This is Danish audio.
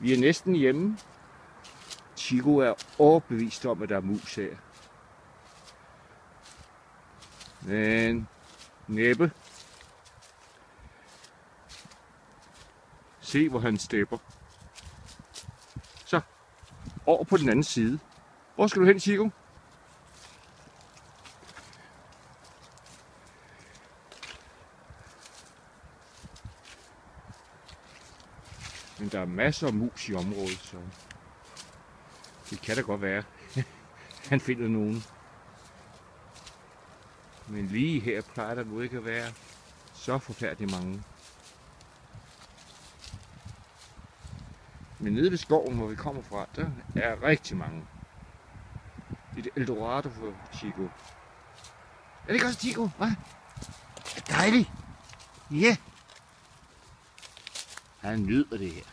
Vi er næsten hjemme. Chico er overbevist om, at der er mus her. Men næppe. Se, hvor han stepper. Så, over på den anden side. Hvor skal du hen, Chico? Men der er masser af mus i området, så det kan da godt være, han finder nogen. Men lige her plejer der nu ikke at være så forfærdeligt mange. Men nede ved skoven, hvor vi kommer fra, der er rigtig mange. Det er et Eldorado for Chico. Er det ikke også Chico? Hva? Det er dejligt. Ja. Han nyder det her.